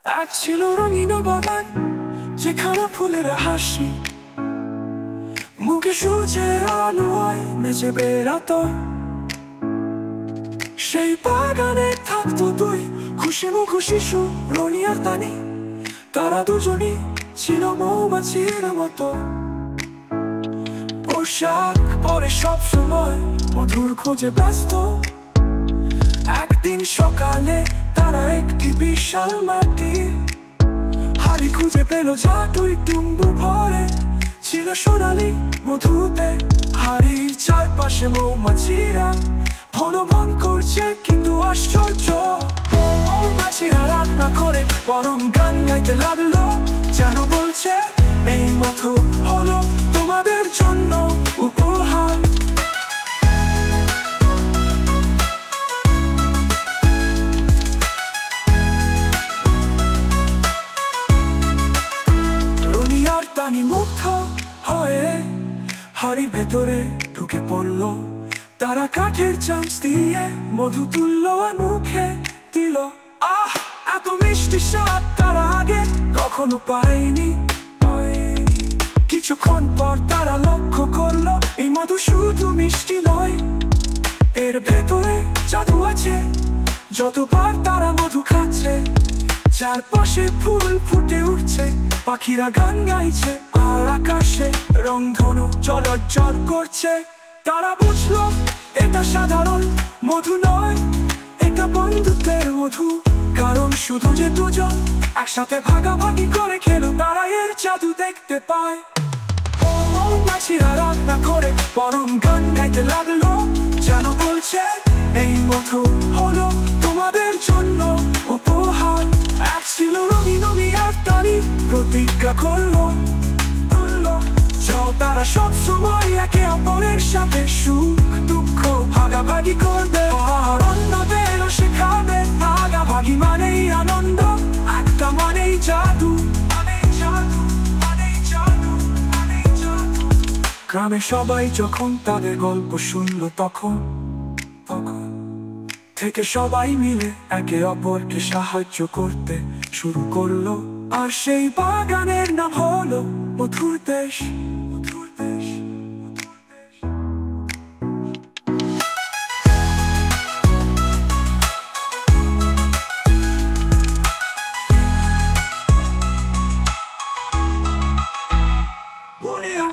এক ছিল রঙিন বাগান, যেখানে ফুলের হাসি, মুখে সূর্যের আলোয় নেচে বেড়াতো। সেই বাগানে থাকতো দুই খুশি মুখো শিশু, রনি আর তানি। তারা দুজনই ছিল মৌমাছির মতো, পোশাক পরে সব সময় মধুর খোঁজে ব্যস্ত। একদিন সকালে তারা একটি বিশাল মাটির হাড়ি খুঁজে পেল, যা দুই টুম্বু ভরে ছিল সোনালি মধুতে। হাড়ির চারপাশে মৌমাছিরা ভন করছে, কিন্তু আশ্চর্য, মৌমাছিরা রান্না করে বরং গান গাইতে লাগলো, যেন বলছে এই মধু হলো তোমাদের জন্য উপহার। রনি আর তানি মুগ্ধ হয়ে হাড়ির ভেতরে ঢুকে পড়লো। তারা কাঠের চামচ দিয়ে মধু তুললো আর মুখে দিল। আহ, এত মিষ্টি স্বাদ তারা আগে কখনো পায়নি। কিছুক্ষণ পর তারা লক্ষ্য করলো, এই মধু শুধু মিষ্টি নয়, এর ভেতরে জাদু আছে। যতবার তারা মধু খাচ্ছে, চারপাশে ফুল ফুটে উঠছে, পাখিরা গান গাইছে, আর আকাশে রংধনু জ্বলজ্বল করছে। তারা বুঝলো এটা সাধারণ মধু নয়, এটা বন্ধুত্বের মধু। কারণ শুধু যে দুজন একসাথে ভাগাভাগি করে খেলো, তারা এর জাদু দেখতে পায়। মৌমাছিরা রান্না করে বরং গান গাইতে লাগলো, যেন বলছে এই মধু হলো তোমাদের জন্য উপহার। এক ছিল রনি আর তানি, প্রতিজ্ঞা করলো তারা সব সময় একে অপরের সাথে সুখ দুঃখ ভাগাভাগি করবে, আর অন্যদেরও শেখাবে ভাগাভাগি মানেই আনন্দ, একটা মানেই জাদু। গ্রামে সবাই যখন তাদের গল্প শুনলো, তখন থেকে সবাই মিলে একে অপরকে সাহায্য করতে শুরু করলো। আর সেই বাগানের নাম হলো মধুর দেশ।